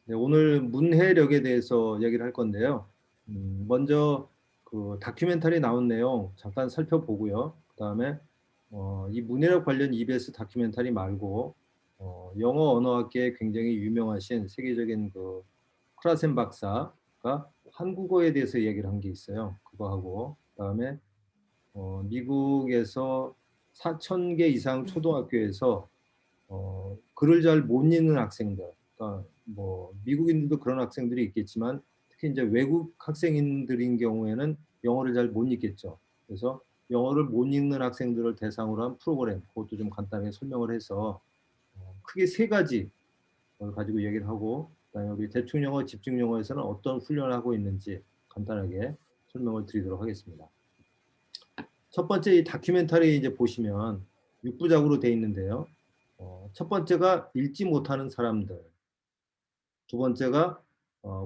네, 오늘 문해력에 대해서 얘기를 할 건데요. 먼저 그 다큐멘터리 나온 내용 잠깐 살펴보고요. 그다음에 이 문해력 관련 EBS 다큐멘터리 말고 영어 언어학계에 굉장히 유명하신 세계적인 그 크라센 박사가 한국어에 대해서 얘기를 한 게 있어요. 그거 하고 그다음에 미국에서 4,000개 이상 초등학교에서 글을 잘 못 읽는 학생들, 그러니까 뭐 미국인들도 그런 학생들이 있겠지만 특히 이제 외국 학생인들인 경우에는 영어를 잘 못 읽겠죠. 그래서 영어를 못 읽는 학생들을 대상으로 한 프로그램, 그것도 좀 간단하게 설명을 해서 크게 세 가지 가지고 얘기를 하고, 그다음에 우리 대충영어, 집중영어에서는 어떤 훈련을 하고 있는지 간단하게 설명을 드리도록 하겠습니다. 첫 번째 이 다큐멘터리 이제 보시면 6부작으로 돼 있는데요. 첫 번째가 읽지 못하는 사람들, 두 번째가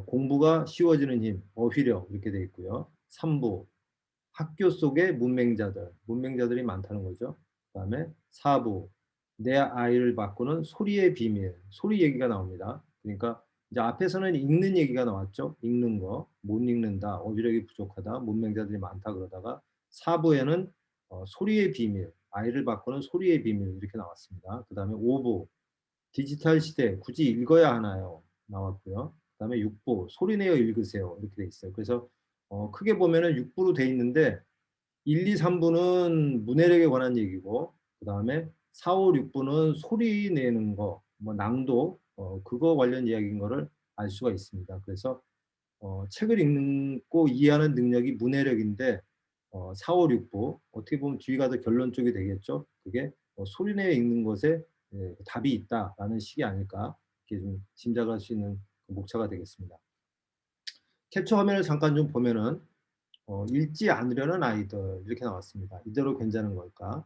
공부가 쉬워지는 힘, 어휘력 이렇게 돼 있고요. 3부, 학교 속의 문맹자들, 문맹자들이 많다는 거죠. 그다음에 4부, 내 아이를 바꾸는 소리의 비밀, 소리 얘기가 나옵니다. 그러니까 이제 앞에서는 읽는 얘기가 나왔죠. 읽는 거, 못 읽는다, 어휘력이 부족하다, 문맹자들이 많다 그러다가 4부에는 소리의 비밀, 아이를 바꾸는 소리의 비밀 이렇게 나왔습니다. 그다음에 5부, 디지털 시대 굳이 읽어야 하나요? 나왔고요. 그다음에 6부 소리내어 읽으세요. 이렇게 돼 있어요. 그래서 크게 보면은 6부로 돼 있는데 1, 2, 3부는 문해력에 관한 얘기고 그다음에 4, 5, 6부는 소리 내는 거, 뭐 낭독 그거 관련 이야기인 거를 알 수가 있습니다. 그래서 책을 읽고 이해하는 능력이 문해력인데 4, 5, 6부 어떻게 보면 뒤가 더 결론 쪽이 되겠죠. 그게 소리내어 읽는 것에 답이 있다라는 식이 아닐까 이렇게 좀 짐작할 수 있는 목차가 되겠습니다. 캡처 화면을 잠깐 좀 보면은 읽지 않으려는 아이들 이렇게 나왔습니다. 이대로 괜찮은 걸까?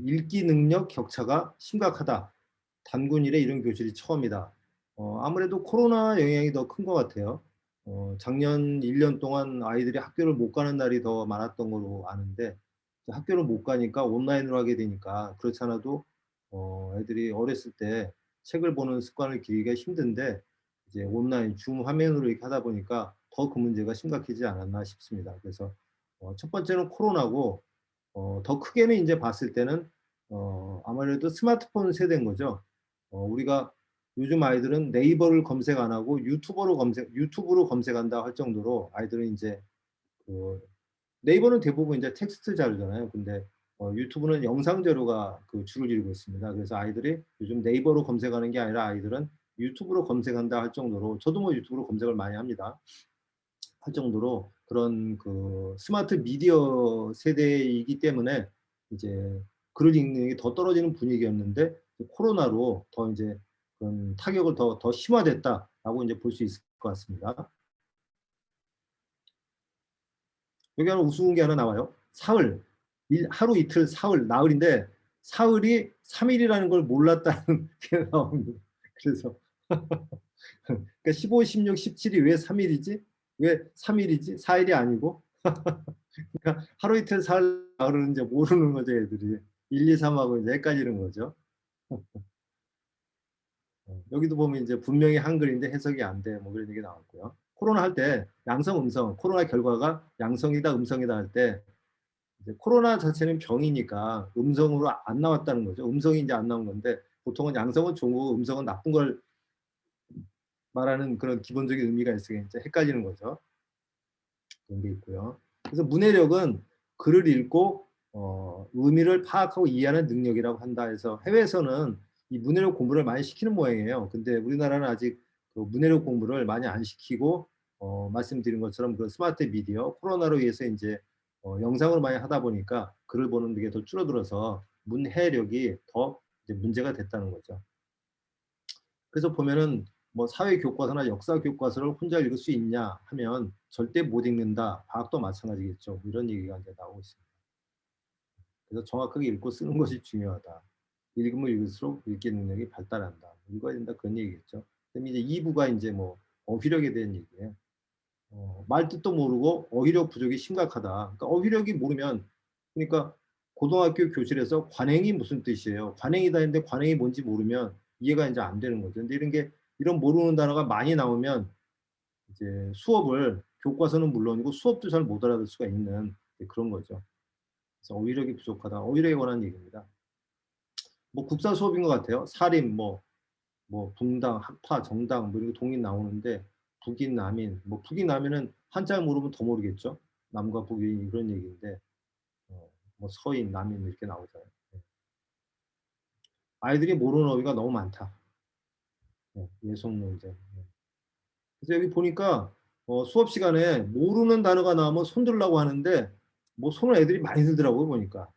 읽기 능력 격차가 심각하다. 단군 이래 이런 교실이 처음이다. 아무래도 코로나 영향이 더 큰 것 같아요. 작년 1년 동안 아이들이 학교를 못 가는 날이 더 많았던 걸로 아는데 학교를 못 가니까 온라인으로 하게 되니까 그렇지 않아도 애들이 어렸을 때 책을 보는 습관을 기르기가 힘든데 이제 온라인 줌 화면으로 이렇게 하다 보니까 더 그 문제가 심각해지지 않았나 싶습니다. 그래서 첫 번째는 코로나고 더 크게는 이제 봤을 때는 아무래도 스마트폰 세대인 거죠. 우리가 요즘 아이들은 네이버를 검색 안 하고 유튜브로 검색한다 할 정도로 아이들은 이제 그 네이버는 대부분 이제 텍스트 자료잖아요. 근데 유튜브는 영상 자료가 그 주를 이루고 있습니다. 그래서 아이들이 요즘 네이버로 검색하는 게 아니라 아이들은 유튜브로 검색한다 할 정도로 저도 뭐 유튜브로 검색을 많이 합니다. 할 정도로 그런 그 스마트 미디어 세대이기 때문에 이제 글을 읽는 게 더 떨어지는 분위기였는데 코로나로 더 이제 그런 타격을 더 심화됐다라고 이제 볼 수 있을 것 같습니다. 여기 하나 우스운 게 하나 나와요. 사흘, 하루 이틀 사흘, 나흘인데 사흘이 3일이라는 걸 몰랐다는 게 나옵니다. 그래서 그러니까 15, 16, 17이 왜 3일이지? 왜 3일이지? 4일이 아니고? 그러니까 하루 이틀 사흘 나흘은 이제 모르는 거죠, 애들이. 1, 2, 3하고 이제 헷갈리는 거죠. 여기도 보면 이제 분명히 한글인데 해석이 안 돼. 뭐 그런 얘기 나왔고요. 코로나 할 때 양성, 음성, 코로나 결과가 양성이다, 음성이다 할 때 이제 코로나 자체는 병이니까 음성으로 안 나왔다는 거죠. 음성이 이제 안 나온 건데 보통은 양성은 좋은 거고 음성은 나쁜 걸 말하는 그런 기본적인 의미가 있으니까 이제 헷갈리는 거죠. 그런 게 있고요. 그래서 문해력은 글을 읽고 의미를 파악하고 이해하는 능력이라고 한다 해서 해외에서는 이 문해력 공부를 많이 시키는 모양이에요. 근데 우리나라는 아직 그 문해력 공부를 많이 안 시키고 말씀드린 것처럼 그 스마트 미디어 코로나로 인해서 이제 영상으로 많이 하다 보니까 글을 보는 게 더 줄어들어서 문해력이 더 이제 문제가 됐다는 거죠. 그래서 보면은 뭐 사회 교과서나 역사 교과서를 혼자 읽을 수 있냐 하면 절대 못 읽는다. 과학도 마찬가지겠죠. 이런 얘기가 이제 나오고 있습니다. 그래서 정확하게 읽고 쓰는 것이 중요하다. 읽으면 읽을수록 읽기 능력이 발달한다. 읽어야 된다 그런 얘기겠죠. 그럼 이제 2부가 이제 뭐 어휘력에 대한 얘기예요. 말 뜻도 모르고 어휘력 부족이 심각하다. 그러니까 어휘력이 모르면 그러니까 고등학교 교실에서 관행이 무슨 뜻이에요. 관행이다 했는데 관행이 뭔지 모르면 이해가 이제 안 되는 거죠. 근데 이런 모르는 단어가 많이 나오면 이제 수업을 교과서는 물론이고 수업도 잘 못 알아들 수가 있는 그런 거죠. 그래서 어휘력이 부족하다. 어휘력에 관한 얘기입니다. 뭐 국사 수업인 것 같아요. 사림, 뭐 붕당, 학파, 정당 뭐 이런 동인 나오는데 북인, 남인, 뭐 북인, 남인은 한자 모르면 더 모르겠죠. 남과 북이 이런 얘기인데 뭐 서인, 남인 이렇게 나오잖아요. 네. 아이들이 모르는 어휘가 너무 많다. 네. 예속 논쟁. 네. 그래서 여기 보니까 수업 시간에 모르는 단어가 나오면 손 들라고 하는데 뭐 손을 애들이 많이 들더라고요 보니까.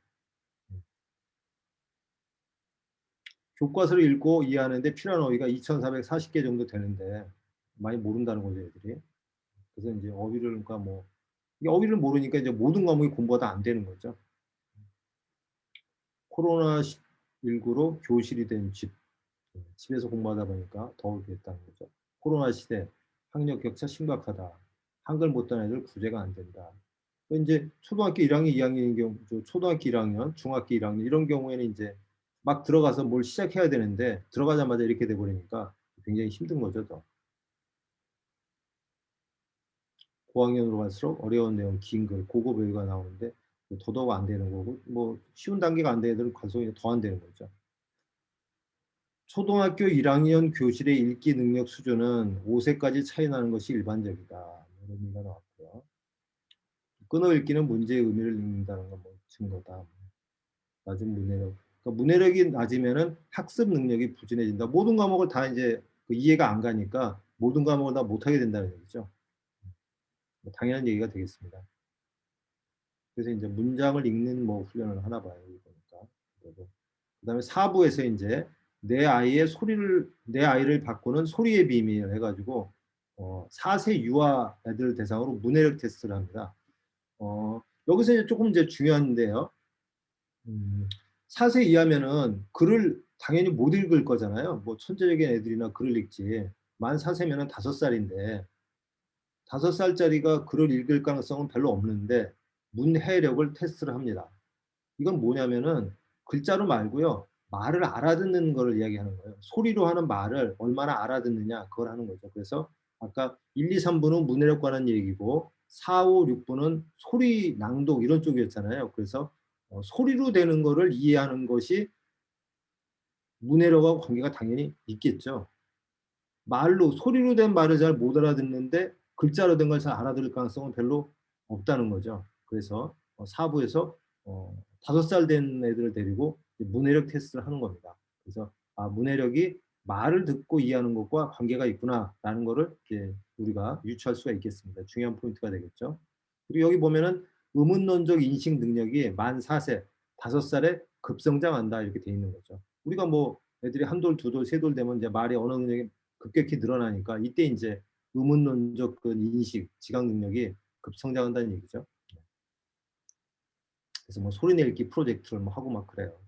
교과서를 읽고 이해하는데 필요한 어휘가 2,440개 정도 되는데 많이 모른다는 거죠 애들이. 그래서 이제 어휘를 그러니까 뭐 이 어휘를 모르니까 이제 모든 과목이 공부가 다 안 되는 거죠. 코로나19로 교실이 된 집. 집에서 공부하다 보니까 더 그랬다는 거죠. 코로나 시대 학력 격차 심각하다. 한글 못하는 애들 구제가 안 된다. 이제 초등학교 1학년, 2학년인 경우, 초등학교 1학년, 중학교 1학년 이런 경우에는 이제 막 들어가서 뭘 시작해야 되는데 들어가자마자 이렇게 돼 버리니까 굉장히 힘든 거죠, 더. 고학년으로 갈수록 어려운 내용, 긴 글, 고급 외우가 나오는데 더더욱 안 되는 거고 뭐 쉬운 단계가 안 되는 애들은 갈수록 더 안 되는 거죠. 초등학교 1학년 교실의 읽기 능력 수준은 5세까지 차이 나는 것이 일반적이다. 이런 얘기가 나왔고요. 끊어 읽기는 문제의 의미를 읽는다는 건 뭐 증거다. 낮은 문해력. 그러니까 문해력이 낮으면은 학습 능력이 부진해진다. 모든 과목을 다 이제 그 이해가 안 가니까 모든 과목을 다 못하게 된다는 얘기죠. 뭐 당연한 얘기가 되겠습니다. 그래서 이제 문장을 읽는 뭐 훈련을 하나 봐요. 보니까. 그리고 그다음에 4부에서 이제 내 아이를 바꾸는 소리의 비밀 해가지고 4세 유아 애들 대상으로 문해력 테스트를 합니다. 여기서 이제 조금 이제 중요한데요. 음, 4세 이하면은 글을 당연히 못 읽을 거잖아요. 뭐 천재적인 애들이나 글을 읽지. 만 4세면은 5살인데 5살짜리가 글을 읽을 가능성은 별로 없는데 문해력을 테스트를 합니다. 이건 뭐냐면은 글자로 말고요. 말을 알아듣는 거를 이야기하는 거예요. 소리로 하는 말을 얼마나 알아듣느냐 그걸 하는 거죠. 그래서 아까 1, 2, 3부는 문해력 관한 얘기고 4, 5, 6부는 소리 낭독 이런 쪽이었잖아요. 그래서 소리로 되는 거를 이해하는 것이 문해력과 관계가 당연히 있겠죠. 말로 소리로 된 말을 잘 못 알아듣는데 글자로 된 걸 잘 알아들을 가능성은 별로 없다는 거죠. 그래서 4부에서 5살 된 애들을 데리고 문해력 테스트를 하는 겁니다. 그래서 문해력이 말을 듣고 이해하는 것과 관계가 있구나라는 거를 이제 우리가 유추할 수가 있겠습니다. 중요한 포인트가 되겠죠. 그리고 여기 보면은 의문론적 인식 능력이 만 4세, 5살에 급성장한다 이렇게 돼 있는 거죠. 우리가 뭐 애들이 한 돌, 두 돌, 세 돌 되면 이제 말의 언어 능력이 급격히 늘어나니까 이때 이제 의문론적 그 인식, 지각 능력이 급성장한다는 얘기죠. 그래서 뭐 소리 내읽기 프로젝트를 뭐 하고 막 그래요.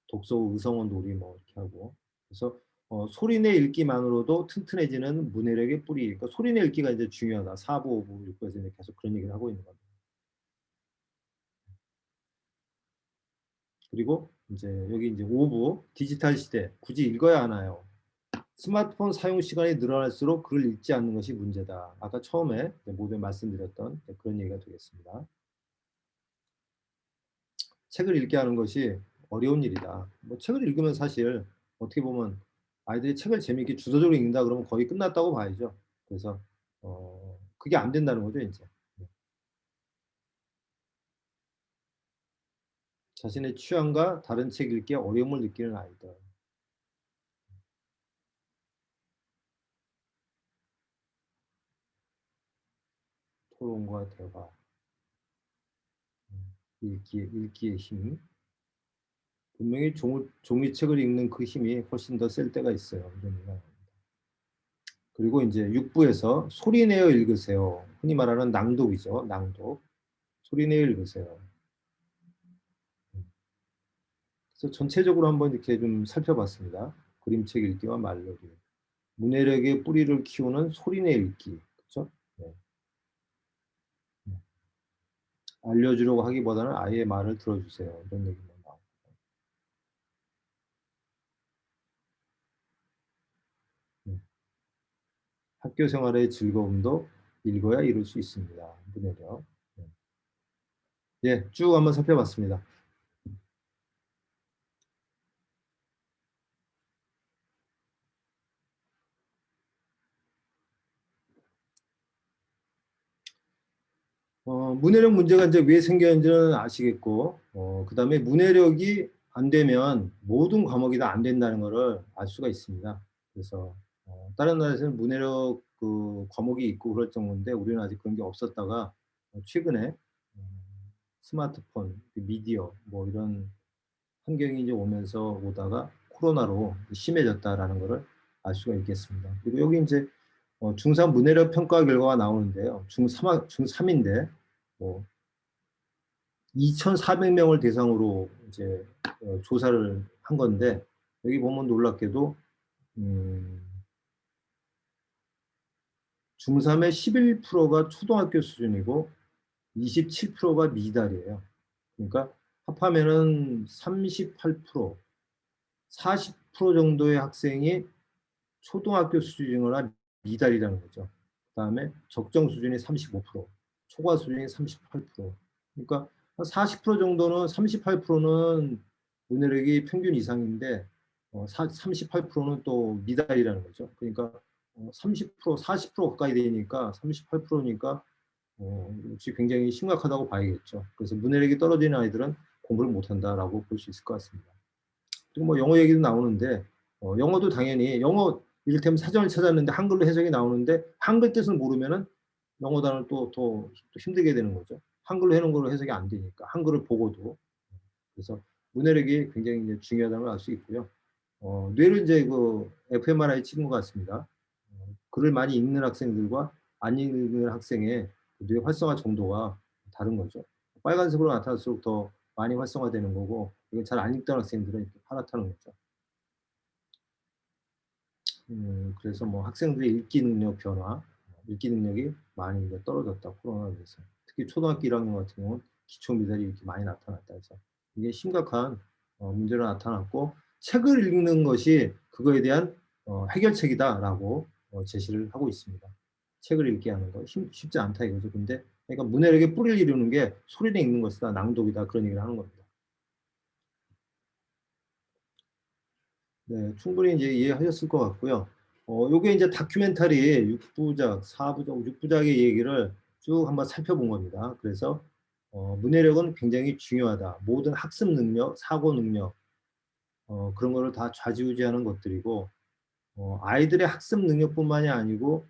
독서 의성어 놀이 뭐 이렇게 하고. 그래서 소리 내 읽기만으로도 튼튼해지는 문해력의 뿌리. 그러니까 소리 내 읽기가 이제 중요하다. 4부, 5부, 6부에서 이제 계속 그런 얘기를 하고 있는 겁니다. 그리고 이제 여기 이제 5부 디지털 시대 굳이 읽어야 하나요? 스마트폰 사용 시간이 늘어날수록 글을 읽지 않는 것이 문제다. 아까 처음에 모두에 말씀드렸던 그런 얘기가 되겠습니다. 책을 읽게 하는 것이 어려운 일이다. 뭐 책을 읽으면 사실 어떻게 보면 아이들이 책을 재미있게 주도적으로 읽는다 그러면 거의 끝났다고 봐야죠. 그래서 그게 안 된다는 거죠, 이제. 자신의 취향과 다른 책 읽기에 어려움을 느끼는 아이들. 토론과 대화, 읽기의 힘. 분명히 종이책을 읽는 그 힘이 훨씬 더 셀 때가 있어요. 이런 얘기가. 그리고 이제 6부에서 소리 내어 읽으세요. 흔히 말하는 낭독이죠. 낭독. 소리 내어 읽으세요. 그래서 전체적으로 한번 이렇게 좀 살펴봤습니다. 그림책 읽기와 말놀이. 문해력의 뿌리를 키우는 소리내 읽기. 그렇죠? 네. 알려주려고 하기보다는 아이의 말을 들어주세요. 이런 얘기만 나오고. 학교 생활의 즐거움도 읽어야 이룰 수 있습니다. 문해력. 네. 예, 쭉 한번 살펴봤습니다. 문해력 문제가 이제 왜 생겼는지는 아시겠고, 그다음에 문해력이 안 되면 모든 과목이 다 안 된다는 것을 알 수가 있습니다. 그래서 다른 나라에서는 문해력 그 과목이 있고 그럴 정도인데 우리는 아직 그런 게 없었다가 최근에 어, 스마트폰, 그 미디어 뭐 이런 환경이 이제 오면서 오다가 코로나로 심해졌다라는 것을 알 수가 있겠습니다. 그리고 여기 이제 중3 문해력 평가 결과가 나오는데요. 중3인데 뭐 2,400명을 대상으로 이제 조사를 한 건데 여기 보면 놀랍게도 음, 중3의 11%가 초등학교 수준이고 27%가 미달이에요. 그러니까 합하면은 38%, 40% 정도의 학생이 초등학교 수준이거나 미달이라는 거죠. 그다음에 적정 수준이 35%, 초과 수준이 38%. 그러니까 40% 정도는 38%는 문해력이 평균 이상인데 38%는 또 미달이라는 거죠. 그러니까 30%, 40% 가까이 되니까 38%니까 역시 굉장히 심각하다고 봐야겠죠. 그래서 문해력이 떨어지는 아이들은 공부를 못한다라고 볼 수 있을 것 같습니다. 그리고 뭐 영어 얘기도 나오는데 영어도 당연히 영어 이를테면 사전을 찾았는데 한글로 해석이 나오는데 한글 뜻을 모르면은 영어 단어를 또 힘들게 되는 거죠. 한글로 해놓은 걸로 해석이 안 되니까 한글을 보고도 그래서 문해력이 굉장히 이제 중요하다는 걸 알 수 있고요. 뇌를 이제 그 fMRI 찍은 것 같습니다. 글을 많이 읽는 학생들과 안 읽는 학생의 뇌 활성화 정도가 다른 거죠. 빨간색으로 나타날수록 더 많이 활성화되는 거고 이게 잘 안 읽던 학생들은 이렇게 파랗다는 거죠. 그래서 뭐 학생들의 읽기 능력 변화, 읽기 능력이 많이 이제 떨어졌다 코로나로 인해서 특히 초등학교 1학년 같은 경우는 기초 미달이 이렇게 많이 나타났다 해서 이게 심각한 문제로 나타났고 책을 읽는 것이 그거에 대한 해결책이다라고 제시를 하고 있습니다. 책을 읽게 하는 거 쉽지 않다 이거죠. 근데 그러니까 문해력에 뿌리를 이루는 게 소리를 읽는 것이다, 낭독이다 그런 얘기를 하는 겁니다. 네, 충분히 이제 이해하셨을 것 같고요. 요게 이제 다큐멘터리 6부작, 4부작, 6부작의 얘기를 쭉 한번 살펴본 겁니다. 그래서 문해력은 굉장히 중요하다. 모든 학습 능력, 사고 능력 그런 거를 다 좌지우지하는 것들이고 아이들의 학습 능력뿐만이 아니고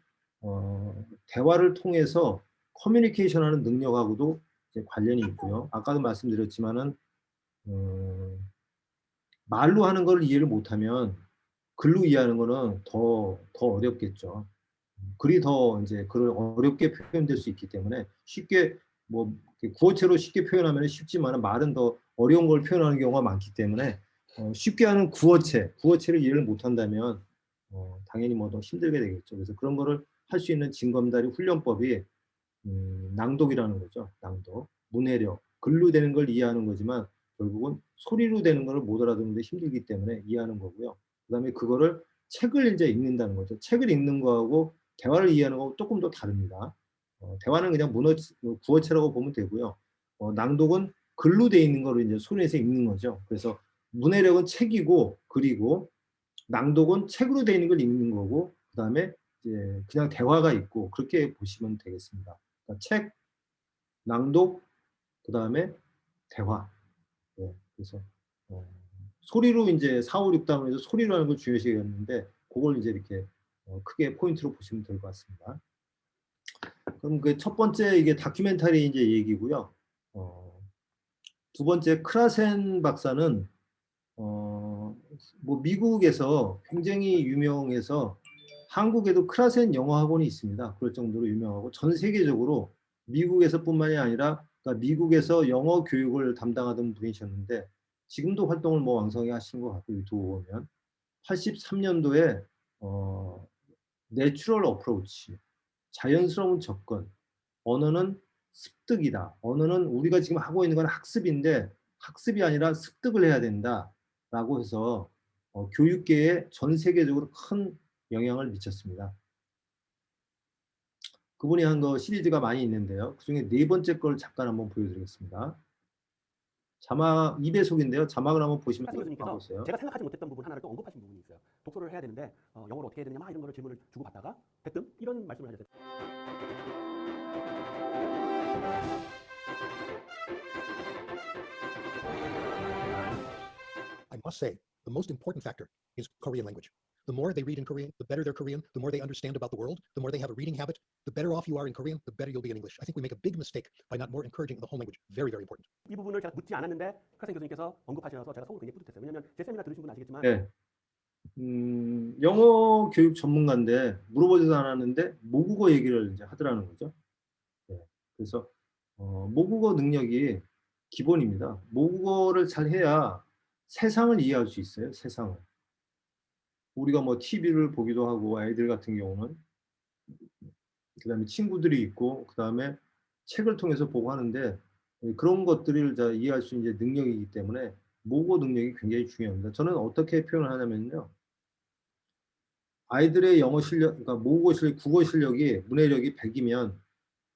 대화를 통해서 커뮤니케이션하는 능력하고도 이제 관련이 있고요. 아까도 말씀드렸지만은 말로 하는 걸 이해를 못하면 글로 이해하는 거는 더 어렵겠죠. 글이 더 이제 글을 어렵게 표현될 수 있기 때문에 쉽게 뭐 구어체로 쉽게 표현하면 쉽지만 말은 더 어려운 걸 표현하는 경우가 많기 때문에 쉽게 하는 구어체를 이해를 못한다면 당연히 뭐 더 힘들게 되겠죠. 그래서 그런 거를 할 수 있는 징검다리 훈련법이 낭독이라는 거죠. 낭독, 문해력, 글로 되는 걸 이해하는 거지만 결국은 소리로 되는 걸 못 알아듣는데 힘들기 때문에 이해하는 거고요. 그다음에 그거를 책을 이제 읽는다는 거죠. 책을 읽는 거하고 대화를 이해하는 거하고 조금 더 다릅니다. 대화는 그냥 구어체라고 보면 되고요. 낭독은 글로 돼 있는 거를 이제 손에서 읽는 거죠. 그래서 문해력은 책이고 글이고 낭독은 책으로 돼 있는 걸 읽는 거고 그다음에 이제 그냥 대화가 있고 그렇게 보시면 되겠습니다. 그러니까 책, 낭독, 그다음에 대화. 네, 그래서 어, 소리로 이제 4, 5, 6단원에서 소리로 하는 걸 중요시했는데 그걸 이제 이렇게 크게 포인트로 보시면 될 것 같습니다. 그럼 그 첫 번째 이게 다큐멘터리 이제 얘기고요. 두 번째 크라센 박사는 뭐 미국에서 굉장히 유명해서 한국에도 크라센 영어 학원이 있습니다. 그럴 정도로 유명하고 전 세계적으로 미국에서뿐만이 아니라 그러니까 미국에서 영어 교육을 담당하던 분이셨는데 지금도 활동을 뭐 왕성히 하신 것 같고 유튜브 보면 83년도에 내추럴 어프로치 자연스러운 접근 언어는 습득이다. 언어는 우리가 지금 하고 있는 건 학습인데 학습이 아니라 습득을 해야 된다라고 해서 교육계에 전 세계적으로 큰 영향을 미쳤습니다. 그분이 한 거 시리즈가 많이 있는데요. 그중에 네 번째 걸 잠깐 한번 보여드리겠습니다. 자막 2배속인데요. 자막을 한번 보시면 교수님께서 보세요. 제가 생각하지 못했던 부분 하나를 또 언급하신 부분이 있어요. 독서를 해야 되는데 영어로 어떻게 해야 되냐 막 이런 거를 질문을 주고 받다가 대뜸 이런 말씀을 하셨어요. I must say, the most important factor is Korean language. The more they read in Korean, the better their Korean, the more they understand about the world, the more they have a reading habit, the better off you are in Korean, the better you'll be in English. I think we make a big mistake by not more encouraging the whole language. Very, very important. 이 부분을 제가 묻지 않았는데 카센 교수님께서 언급하셔서 제가 속으로 굉장히 뿌듯했어요. 왜냐하면 제 세미나 들으신 분 아시겠지만 네. 영어 교육 전문가인데 물어보지도 않았는데 모국어 얘기를 이제 하더라는 거죠. 네. 그래서 모국어 능력이 기본입니다. 모국어를 잘 해야 세상을 이해할 수 있어요. 세상을. 우리가 뭐 TV를 보기도 하고 아이들 같은 경우는 그다음에 친구들이 있고 그다음에 책을 통해서 보고 하는데 그런 것들을 다 이해할 수 있는 능력이기 때문에 모국어 능력이 굉장히 중요합니다. 저는 어떻게 표현을 하냐면요. 아이들의 영어 실력, 그러니까 모국어 실력, 국어 실력이 문해력이 100이면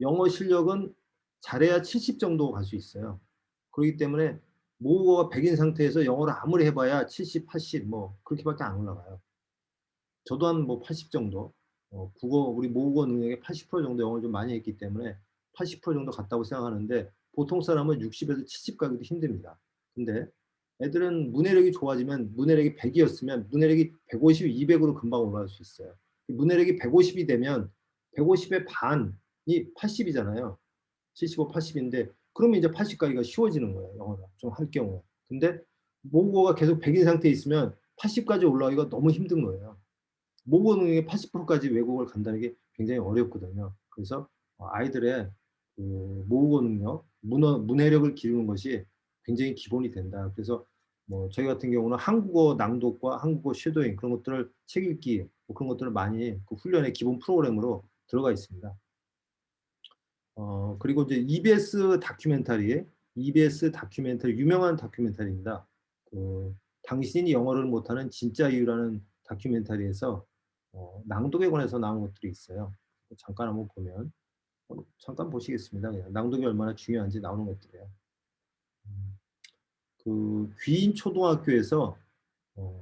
영어 실력은 잘해야 70 정도 갈 수 있어요. 그렇기 때문에 모국어가 100인 상태에서 영어를 아무리 해봐야 70, 80 뭐 그렇게밖에 안 올라가요. 저도 한 뭐 80 정도, 우리 모국어 능력의 80% 정도 영어를 좀 많이 했기 때문에 80% 정도 갔다고 생각하는데 보통 사람은 60에서 70 가기도 힘듭니다. 근데 애들은 문해력이 좋아지면 문해력이 100이었으면 문해력이 150, 200으로 금방 올라갈 수 있어요. 문해력이 150이 되면 150의 반이 80이잖아요. 75, 80인데 그러면 이제 80 가기가 쉬워지는 거예요. 영어를 좀 할 경우에. 근데 모국어가 계속 100인 상태에 있으면 80까지 올라가기가 너무 힘든 거예요. 모국어 능력의 80%까지 외국어를 간다는 게 굉장히 어렵거든요. 그래서 아이들의 그 모국어 능력, 문해력을 기르는 것이 굉장히 기본이 된다. 그래서 뭐 저희 같은 경우는 한국어 낭독과 한국어 쉐도잉 그런 것들을 책 읽기 뭐 그런 것들을 많이 그 훈련의 기본 프로그램으로 들어가 있습니다. 그리고 이제 EBS 다큐멘터리 유명한 다큐멘터리입니다. 그 당신이 영어를 못하는 진짜 이유라는 다큐멘터리에서 낭독에 관해서 나온 것들이 있어요. 잠깐 한번 보면 잠깐 보시겠습니다. 그냥 낭독이 얼마나 중요한지 나오는 것들이에요. 그 귀인 초등학교에서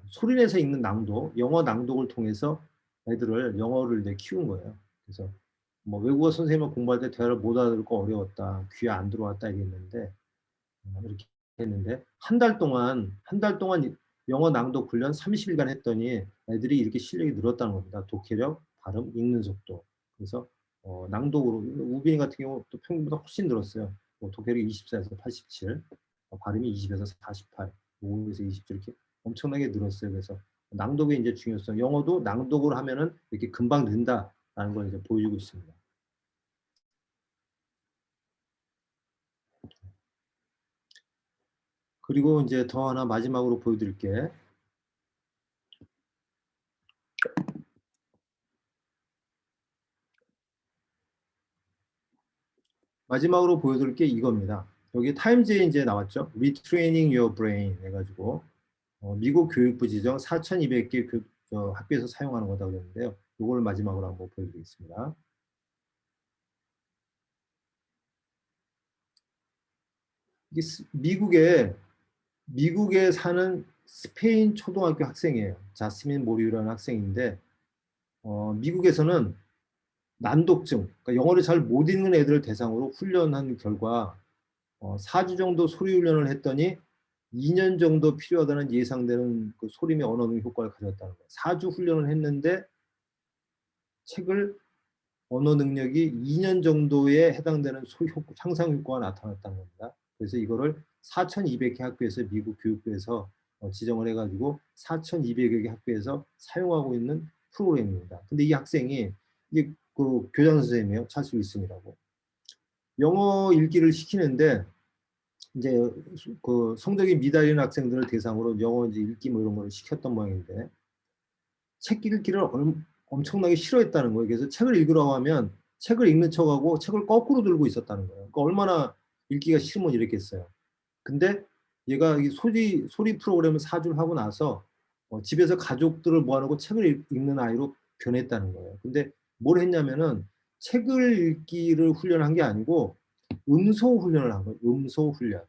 소리내서 읽는 낭독, 영어 낭독을 통해서 애들을 영어를 이제 키운 거예요. 그래서 뭐 외국어 선생님과 공부할 때 대화를 못 알아듣고 어려웠다, 귀에 안 들어왔다 이랬는데 이렇게 했는데 한 달 동안 영어 낭독 훈련 30일간 했더니 애들이 이렇게 실력이 늘었다는 겁니다. 독해력, 발음, 읽는 속도. 그래서 낭독으로 우빈이 같은 경우 또 평균보다 훨씬 늘었어요. 뭐 독해력이 24에서 87, 발음이 20에서 48, 5에서 27 이렇게 엄청나게 늘었어요. 그래서 낭독의 이제 중요성, 영어도 낭독을 하면은 이렇게 금방 는다라는 걸 이제 보여주고 있습니다. 그리고 이제 더 하나 마지막으로 보여드릴게. 마지막으로 보여드릴 게 이겁니다. 여기 타임즈에 이제 나왔죠. Retraining Your Brain 해가지고 미국 교육부 지정 4,200개 학교에서 사용하는 거다 그랬는데요. 이걸 마지막으로 한번 보여드리겠습니다. 미국에 사는 스페인 초등학교 학생이에요. 자스민 모리우라는 학생인데 미국에서는 난독증, 그러니까 영어를 잘 못 읽는 애들을 대상으로 훈련한 결과 4주 정도 소리 훈련을 했더니 2년 정도 필요하다는 예상되는 그 소리의 언어 능력 효과를 가졌다는 거예요. 4주 훈련을 했는데 책을 언어 능력이 2년 정도에 해당되는 향상 효과가 나타났다는 겁니다. 그래서 이거를 4,200개 학교에서 미국 교육부에서 지정을 해가지고 4,200여 개 학교에서 사용하고 있는 프로그램입니다. 근데 이 학생이 이게 그 교장 선생님이에요. 찰스 윌슨이라고. 영어 읽기를 시키는데 이제 그 성적이 미달인 학생들을 대상으로 영어 이제 읽기 뭐 이런 거를 시켰던 모양인데 책 읽기를 엄청나게 싫어했다는 거예요. 그래서 책을 읽으라고 하면 책을 읽는 척하고 책을 거꾸로 들고 있었다는 거예요. 그러니까 얼마나 읽기가 싫으면 이랬겠어요. 근데 얘가 이 소리 프로그램을 4주를 하고 나서 집에서 가족들을 모아놓고 책을 읽는 아이로 변했다는 거예요. 근데 뭘 했냐면은 책을 읽기를 훈련한 게 아니고 음소 훈련을 한 거예요. 음소 훈련.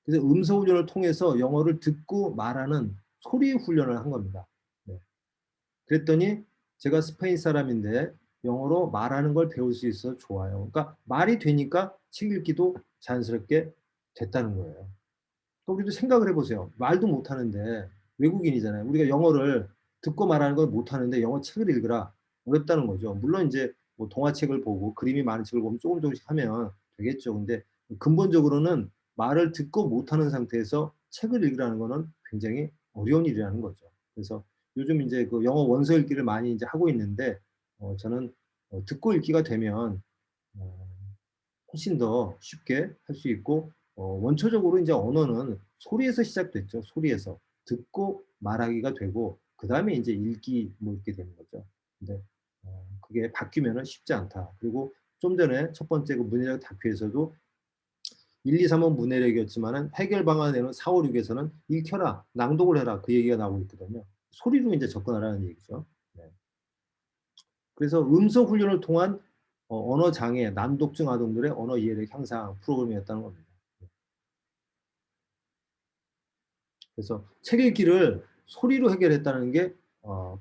그래서 음소 훈련을 통해서 영어를 듣고 말하는 소리 훈련을 한 겁니다. 네. 그랬더니 제가 스페인 사람인데 영어로 말하는 걸 배울 수 있어서 좋아요. 그러니까 말이 되니까 책 읽기도 자연스럽게 됐다는 거예요. 우리도 생각을 해보세요. 말도 못하는데 외국인이잖아요. 우리가 영어를 듣고 말하는 걸 못하는데 영어 책을 읽으라 어렵다는 거죠. 물론 이제 뭐 동화책을 보고 그림이 많은 책을 보면 조금씩 하면 되겠죠. 근데 근본적으로는 말을 듣고 못하는 상태에서 책을 읽으라는 거는 굉장히 어려운 일이라는 거죠. 그래서 요즘 이제 그 영어 원서 읽기를 많이 이제 하고 있는데 저는 듣고 읽기가 되면 어, 훨씬 더 쉽게 할 수 있고 원초적으로 이제 언어는 소리에서 시작됐죠. 소리에서 듣고 말하기가 되고 그 다음에 이제 읽기 뭐 이렇게 되는 거죠. 근데 그게 바뀌면은 쉽지 않다. 그리고 좀 전에 첫 번째 그 문해력 다큐에서도 1, 2, 3은 문해력이었지만은 해결 방안을 내는 4, 5, 6에서는 읽혀라, 낭독을 해라 그 얘기가 나오고 있거든요. 소리로 이제 접근하라는 얘기죠. 네. 그래서 음성 훈련을 통한 언어 장애, 난독증 아동들의 언어 이해력 향상 프로그램이었다는 겁니다. 그래서 책 읽기를 소리로 해결했다는 게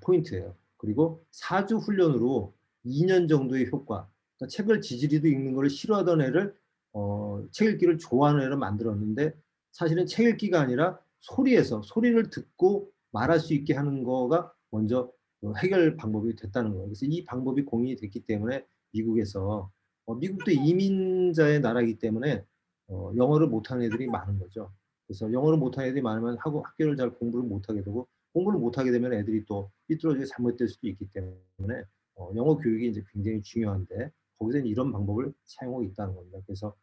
포인트예요. 그리고 4주 훈련으로 2년 정도의 효과. 그러니까 책을 지지리도 읽는 걸 싫어하던 애를 책 읽기를 좋아하는 애를 만들었는데 사실은 책 읽기가 아니라 소리에서 소리를 듣고 말할 수 있게 하는 거가 먼저 해결 방법이 됐다는 거예요. 그래서 이 방법이 공인이 됐기 때문에 미국에서 미국도 이민자의 나라이기 때문에 영어를 못하는 애들이 많은 거죠. 그래서 영어를 못하는 애들이 많으면 학교를 잘 공부를 못하게 되고 공부를 못하게 되면 애들이 또 삐뚤어지게 잘못될 수도 있기 때문에 영어 교육이 이제 굉장히 중요한데 거기서는 이런 방법을 사용하고 있다는 겁니다. 그래서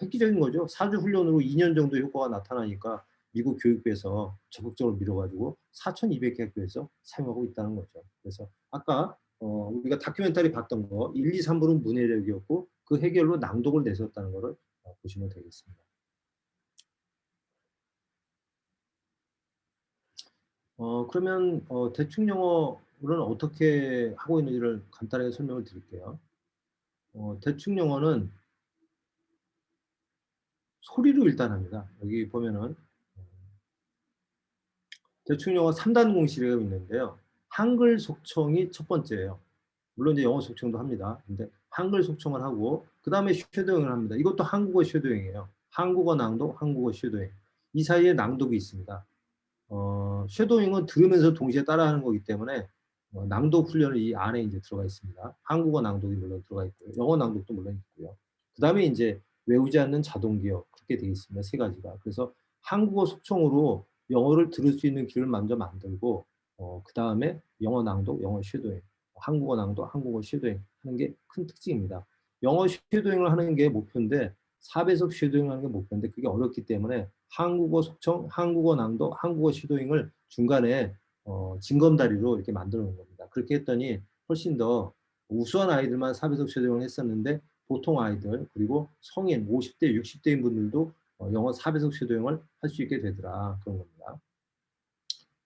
획기적인 거죠. 4주 훈련으로 2년 정도 효과가 나타나니까 미국 교육부에서 적극적으로 밀어가지고 4,200개 학교에서 사용하고 있다는 거죠. 그래서 아까 우리가 다큐멘터리 봤던 거 1, 2, 3부는 문해력이었고 그 해결로 낭독을 내셨다는 것을 보시면 되겠습니다. 그러면 대충 영어는 어떻게 하고 있는지를 간단하게 설명을 드릴게요. 대충 영어는 소리로 일단 합니다. 여기 보면은 대충 영어 3단 공식이라고 있는데요. 한글 속청이 첫 번째예요. 물론 이제 영어 속청도 합니다. 근데 한글 속청을 하고 그 다음에 쉐도잉을 합니다. 이것도 한국어 쉐도잉이에요. 한국어 낭독, 한국어 쉐도잉. 이 사이에 낭독이 있습니다. 쉐도잉은 들으면서 동시에 따라하는 거기 때문에 낭독 훈련을 이 안에 이제 들어가 있습니다. 한국어 낭독이 물론 들어가 있고요. 영어 낭독도 물론 있고요. 그 다음에 이제 외우지 않는 자동 기억 그렇게 되어 있습니다. 세 가지가. 그래서 한국어 속청으로 영어를 들을 수 있는 길을 먼저 만들고 그 다음에 영어 낭독, 영어 쉐도잉, 한국어 낭독, 한국어 쉐도잉 하는 게 큰 특징입니다. 영어 쉐도잉을 하는 게 목표인데 4배속 쉐도잉 하는 게 목표인데 그게 어렵기 때문에 한국어 속청, 한국어 낭독, 한국어 쉐도잉을 중간에 징검다리로 이렇게 만들어 놓은 겁니다. 그렇게 했더니 훨씬 더 우수한 아이들만 4배속 쉐도잉을 했었는데 보통 아이들 그리고 성인 50대, 60대인 분들도 영어 4배속 쉐도잉을 할 수 있게 되더라 그런 겁니다.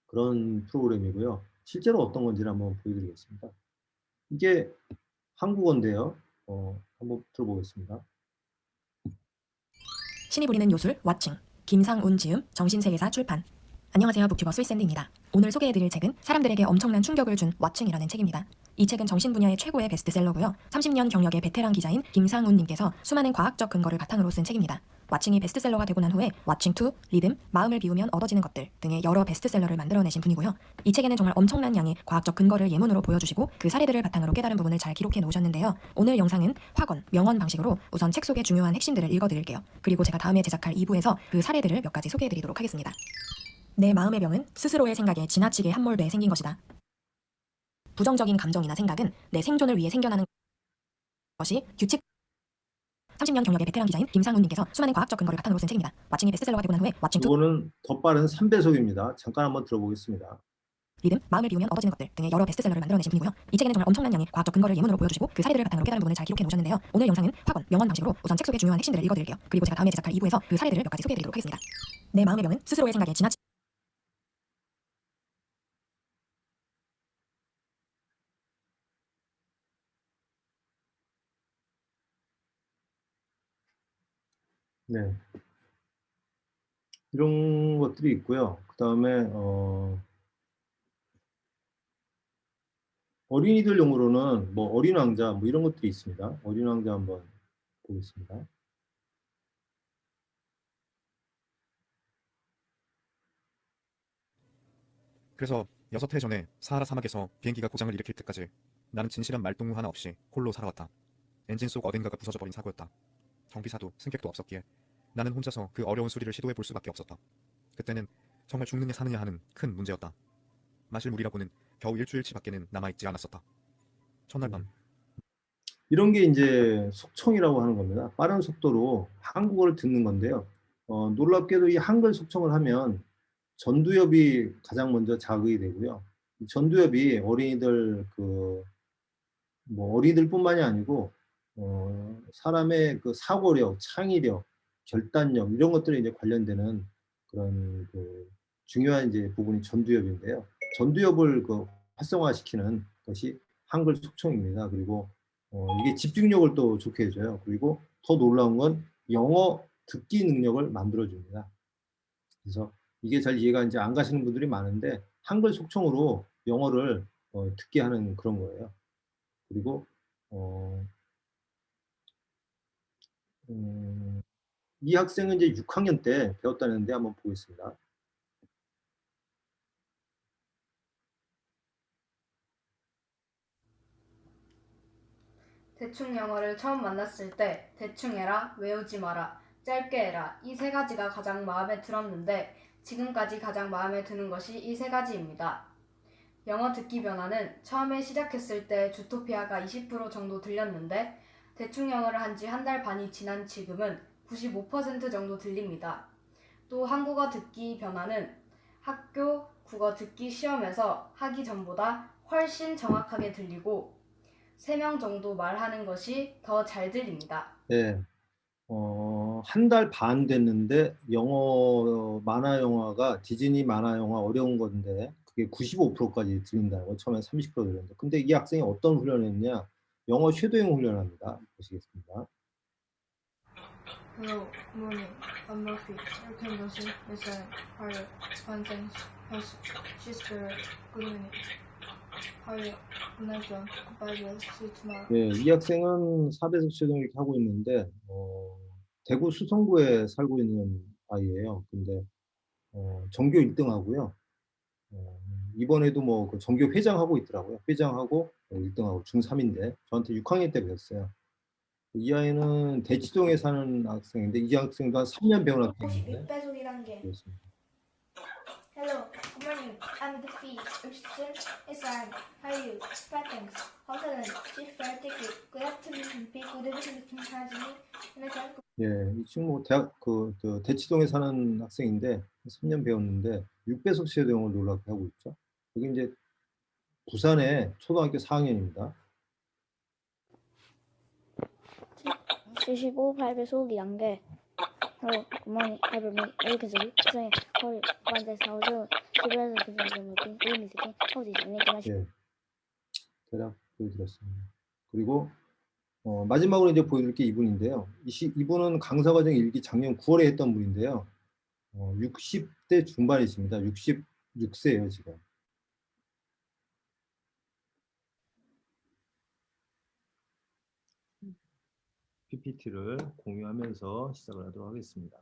그런 프로그램이고요. 실제로 어떤 건지를 한번 보여드리겠습니다. 이게 한국어인데요. 한번 들어보겠습니다. 신이 부리는 요술 왓칭 김상운 지음 정신세계사 출판. 안녕하세요, 북튜버 스위스앤디입니다. 오늘 소개해드릴 책은 사람들에게 엄청난 충격을 준 왓칭이라는 책입니다. 이 책은 정신 분야의 최고의 베스트셀러고요. 30년 경력의 베테랑 기자인 김상운님께서 수많은 과학적 근거를 바탕으로 쓴 책입니다. 왓칭이 베스트셀러가 되고 난 후에 왓칭2, 리듬, 마음을 비우면 얻어지는 것들 등의 여러 베스트셀러를 만들어내신 분이고요. 이 책에는 정말 엄청난 양의 과학적 근거를 예문으로 보여주시고 그 사례들을 바탕으로 깨달은 부분을 잘 기록해 놓으셨는데요. 오늘 영상은 확언, 명언 방식으로 우선 책 속의 중요한 핵심들을 읽어드릴게요. 그리고 제가 다음에 제작할 2부에서 그 사례들을 몇 가지 소개해드리도록 하겠습니다. 내 마음의 병은 스스로의 생각에 지나치게 함몰돼 생긴 것이다. 부정적인 감정이나 생각은 내 생존을 위해 생겨나는 것이 규칙. 30년 경력의 베테랑 기자인 김상훈님께서 수많은 과학적 근거를 바탕으로 쓴 책입니다. 왓칭이 베스트셀러가 되고 난 후에 왓칭2, 이거는 더 빠른 3배속입니다. 잠깐 한번 들어보겠습니다. 리듬, 마음을 비우면 얻어지는 것들 등의 여러 베스트셀러를 만들어내신 분이고요. 이 책에는 정말 엄청난 양의 과학적 근거를 예문으로 보여주시고 그 사례들을 바탕으로 깨달은 부분을 잘 기록해 놓으셨는데요. 오늘 영상은 확언, 명언 방식으로 우선 책 속의 중요한 핵심들을 읽어드릴게요. 그리고 제가 다음에 제작할 2부에서 그 사례들을 몇 가지 소개해드리도록 하겠습니다. 내 마음의 병은 스스로의 생각에 지나치 네. 이런 것들이 있고요. 그다음에 어린이들 용으로는 뭐 어린 왕자 뭐 이런 것들이 있습니다. 어린 왕자 한번 보겠습니다. 그래서 6해 전에 사하라 사막에서 비행기가 고장을 일으킬 때까지 나는 진실한 말동무 하나 없이 홀로 살아왔다. 엔진 속 어딘가가 부서져버린 사고였다. 정비사도 승객도 없었기에 나는 혼자서 그 어려운 수리를 시도해 볼 수밖에 없었다. 그때는 정말 죽느냐 사느냐 하는 큰 문제였다. 마실 물이라고는 겨우 일주일치밖에는 남아있지 않았었다. 첫날 밤 이런 게 이제 속청이라고 하는 겁니다. 빠른 속도로 한국어를 듣는 건데요. 놀랍게도 이 한글 속청을 하면 전두엽이 가장 먼저 자극이 되고요. 이 전두엽이 어린이들 뭐 어린이들뿐만이 아니고 사람의 그 사고력, 창의력, 결단력 이런 것들에 이제 관련되는 그런 중요한 이제 부분이 전두엽인데요. 전두엽을 활성화시키는 것이 한글 속청입니다. 그리고 이게 집중력을 또 좋게 해줘요. 그리고 더 놀라운 건 영어 듣기 능력을 만들어줍니다. 그래서 이게 잘 이해가 이제 안 가시는 분들이 많은데 한글 속청으로 영어를 듣게 하는 그런 거예요. 그리고 이 학생은 이제 6학년 때 배웠다는데 한번 보겠습니다. 대충 영어를 처음 만났을 때 대충 해라, 외우지 마라, 짧게 해라 이 세 가지가 가장 마음에 들었는데 지금까지 가장 마음에 드는 것이 이 세 가지입니다. 영어 듣기 변화는 처음에 시작했을 때 주토피아가 20% 정도 들렸는데 대충 영어를 한 지 한 달 반이 지난 지금은 95% 정도 들립니다. 또 한국어 듣기 변화는 학교 국어 듣기 시험에서 하기 전보다 훨씬 정확하게 들리고 3명 정도 말하는 것이 더 잘 들립니다. 네. 한 달 반 됐는데 영어 만화 영화가 디즈니 만화 영화 어려운 건데 그게 95%까지 들린다고 처음에 30% 들렸는데 근데 이 학생이 어떤 훈련을 했냐 영어 쉐도잉 훈련을 합니다. 보시겠습니다. Hello, good morning. I'm Murphy. You can listen, listen, hurry, find things, house, sister, good morning. Hurry, good night, John. Goodbye, Bill. See you tomorrow. 예, 이 학생은 4배속 쉐도잉 이렇게 하고 있는데 대구 수성구에 살고 있는 아이예요. 근데 전교 1등 하고요. 이번에도 뭐 그 전교 회장하고 있더라고요. 회장하고 1등하고 중3인데 저한테 6학년 때 배웠어요. 이 아이는 대치동에 사는 학생인데 이 학생도 한 3년 배운 학생인데 6배속이란 게 그렇습니다. Hello, good morning. I'm Duffy. Richardson, Isan, how are you? Fine, thanks. How's She's very ticket. Good afternoon, big good evening, Charlie. And I can't 예, 이 친구 뭐 대학 저 대치동에 사는 학생인데 3년 배웠는데 6배속 쉐도잉을 놀랍게 하고 있죠. 여기 이제 부산의 초등학교 4학년입니다. 75, 8배속이 게 Hello, good morning, everyone. 이렇게 해서 세상에 거의 완전 사오죠. 집에서 그냥 느낌, 게임이 느낌, 어디 있니? 예, 대략 보여드렸습니다. 그리고 마지막으로 이제 보여드릴 게 이분인데요. 이분은 강사과정 일기 작년 9월에 했던 분인데요. 60대 중반이십니다. 66세예요 지금. PPT를 공유하면서 시작을 하도록 하겠습니다.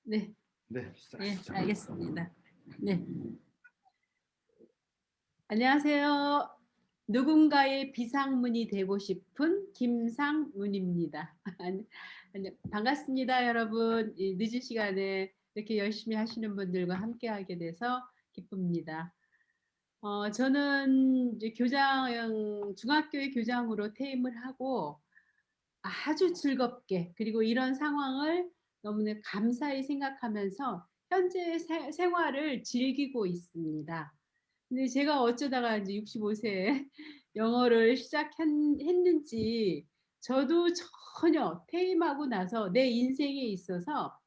네, 네, 네, 시작하시죠. 알겠습니다. 네. 안녕하세요. 누군가의 비상문이 되고 싶은 김상문입니다. 반갑습니다, 여러분. 이 늦은 시간에 이렇게 열심히 하시는 분들과 함께하게 돼서 기쁩니다. 저는 이제 중학교의 교장으로 퇴임을 하고 아주 즐겁게 그리고 이런 상황을 너무나 감사히 생각하면서 현재 생활을 즐기고 있습니다. 근데 제가 어쩌다가 이제 65세에 영어를 시작했는지 저도 전혀 퇴임하고 나서 내 인생에 있어서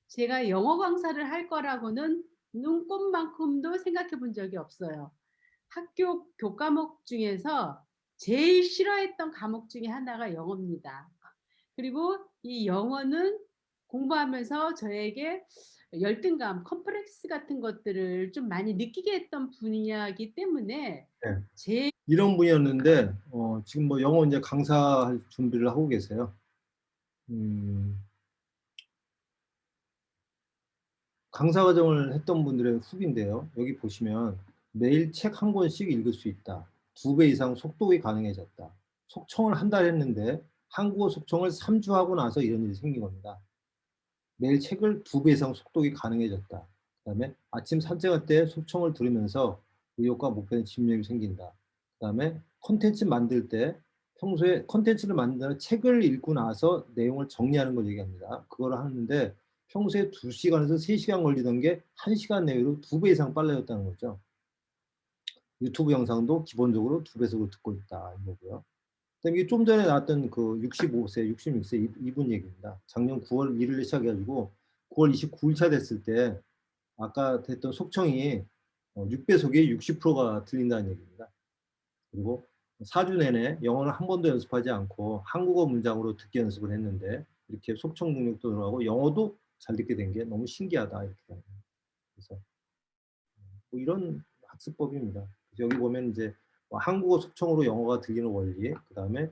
제가 영어 강사를 할 거라고는 눈꽃만큼도 생각해 본 적이 없어요. 학교 교과목 중에서 제일 싫어했던 과목 중에 하나가 영어입니다. 그리고 이 영어는 공부하면서 저에게 열등감, 컴플렉스 같은 것들을 좀 많이 느끼게 했던 분야이기 때문에 네. 제 이런 분이었는데 지금 뭐 영어 이제 강사할 준비를 하고 계세요. 강사 과정을 했던 분들의 후기인데요. 여기 보시면 매일 책 한 권씩 읽을 수 있다. 2배 이상 속독이 가능해졌다. 속청을 한 달 했는데 한국어 속청을 3주 하고 나서 이런 일이 생긴 겁니다. 매일 책을 2배 이상 속독이 가능해졌다. 그다음에 아침 산책할 때 속청을 들으면서 의욕과 목표에 집중력이 생긴다. 그다음에 콘텐츠 만들 때 평소에 콘텐츠를 만드는 책을 읽고 나서 내용을 정리하는 걸 얘기합니다. 그걸 하는데 평소에 2시간에서 3시간 걸리던 게 1시간 내외로 2배 이상 빨라졌다는 거죠. 유튜브 영상도 기본적으로 2배속으로 듣고 있다. 이거고요. 그다음에 이게 좀 전에 나왔던 그 65세, 66세 이분 얘기입니다. 작년 9월 1일에 시작해가지고 9월 29일차 됐을 때 아까 됐던 속청이 6배속이 60%가 들린다는 얘기입니다. 그리고 4주 내내 영어를 한 번도 연습하지 않고 한국어 문장으로 듣기 연습을 했는데 이렇게 속청 능력도 늘어나고 영어도 잘 듣게 된 게 너무 신기하다 이렇게. 그래서 뭐 이런 학습법입니다. 여기 보면 이제 한국어 속청으로 영어가 들리는 원리, 그 다음에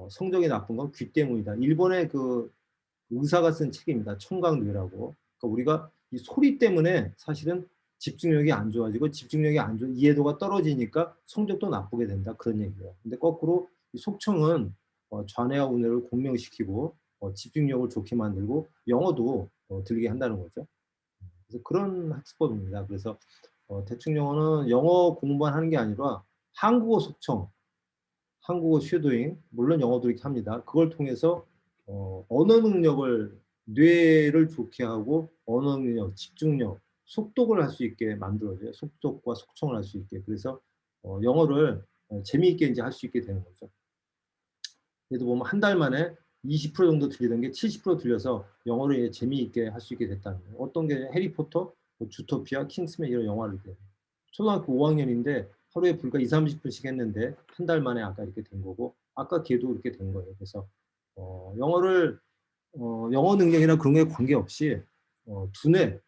성적이 나쁜 건 귀 때문이다. 일본의 그 의사가 쓴 책입니다. 청강뇌라고. 그러니까 우리가 이 소리 때문에 사실은 집중력이 안 좋아지고 집중력이 안 좋아 이해도가 떨어지니까 성적도 나쁘게 된다. 그런 얘기예요. 근데 거꾸로 이 속청은 좌뇌와 우뇌를 공명시키고 집중력을 좋게 만들고 영어도 들리게 한다는 거죠. 그래서 그런 학습법입니다. 그래서 대충 영어는 영어 공부만 하는 게 아니라 한국어 속청, 한국어 쉐도잉, 물론 영어도 이렇게 합니다. 그걸 통해서 언어 능력을 뇌를 좋게 하고 언어 능력, 집중력, 속독을 할 수 있게 만들어줘요. 속독과 속청을 할 수 있게. 그래서 영어를 재미있게 이제 할 수 있게 되는 거죠. 그래도 보면 한 달 만에 20% 정도 들리던 게 70% 들려서 영어를 재미있게 할 수 있게 됐다는 거예요. 어떤 게 해리포터, 뭐 주토피아, 킹스맨 이런 영화를 이렇게 초등학교 5학년인데 하루에 불과 2, 30분씩 했는데 한 달 만에 아까 이렇게 된 거고 아까 걔도 이렇게 된 거예요. 그래서 영어를 영어 능력이나 그런 게 관계없이 두뇌,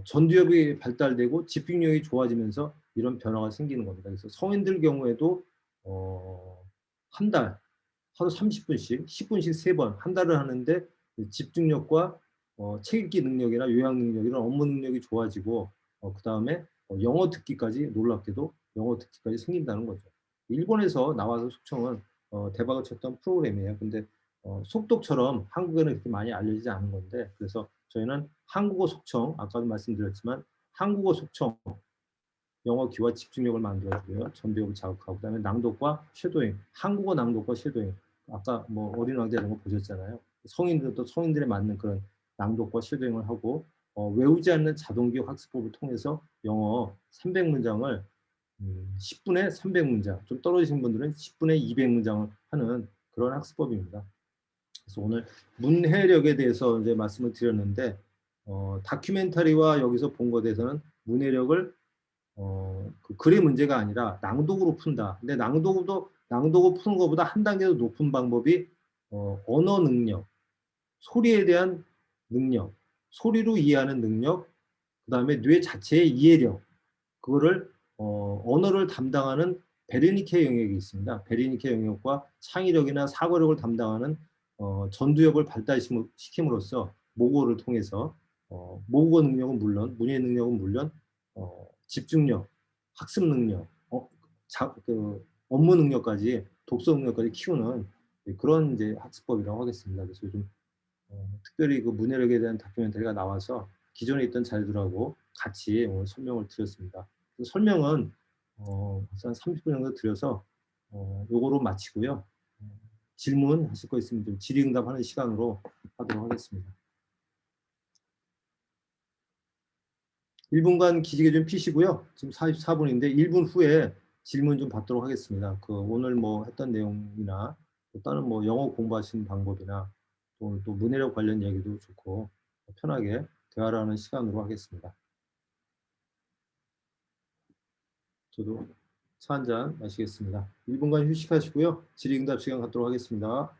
전두엽이 발달되고 집중력이 좋아지면서 이런 변화가 생기는 겁니다. 그래서 성인들 경우에도 한 달, 하루 30분씩, 10분씩 3번, 한 달을 하는데 집중력과 책 읽기 능력이나 요약 능력, 이런 업무 능력이 좋아지고 그 다음에 영어 듣기까지 놀랍게도 영어 듣기까지 생긴다는 거죠. 일본에서 나와서 속청은 대박을 쳤던 프로그램이에요. 근데 속독처럼 한국에는 그렇게 많이 알려지지 않은 건데 그래서 저희는 한국어 속청, 아까도 말씀드렸지만 한국어 속청, 영어 귀와 집중력을 만들어주고요. 전두엽을 자극하고 그다음에 낭독과 쉐도잉, 한국어 낭독과 쉐도잉. 아까 뭐 어린 왕자 이런 거 보셨잖아요. 성인들도 성인들에 맞는 그런 낭독과 쉐도잉을 하고 외우지 않는 자동기억 학습법을 통해서 영어 300문장을 10분에 300문장, 좀 떨어지신 분들은 10분에 200문장을 하는 그런 학습법입니다. 그래서 오늘 문해력에 대해서 이제 말씀을 드렸는데 다큐멘터리와 여기서 본 것에 대해서는 문해력을 그 글의 문제가 아니라 낭독으로 푼다. 근데 낭독을 푸는 것보다 한 단계 더 높은 방법이 언어 능력, 소리에 대한 능력, 소리로 이해하는 능력, 그 다음에 뇌 자체의 이해력, 그거를 언어를 담당하는 베르니케 영역이 있습니다. 베르니케 영역과 창의력이나 사고력을 담당하는 전두엽을 발달시킴으로써 모국어를 통해서 모국어 능력은 물론 문해 능력은 물론 집중력, 학습 능력, 업무 능력까지 독서 능력까지 키우는 그런 이제 학습법이라고 하겠습니다. 그래서 좀 특별히 그 문해력에 대한 다큐멘터리가 나와서 기존에 있던 자료들하고 같이 오늘 설명을 드렸습니다. 그 설명은 한 30분 정도 드려서 요거로 마치고요. 질문하실 거 있으면 좀 질의응답하는 시간으로 하도록 하겠습니다. 1분간 기지개 좀 피시고요. 지금 44분인데 1분 후에 질문 좀 받도록 하겠습니다. 그 오늘 뭐 했던 내용이나 또 다른 뭐 영어 공부하시는 방법이나 또 문해력 관련 얘기도 좋고 편하게 대화를 하는 시간으로 하겠습니다. 저도 차 한 잔 마시겠습니다. 1분간 휴식하시고요. 질의응답 시간 갖도록 하겠습니다.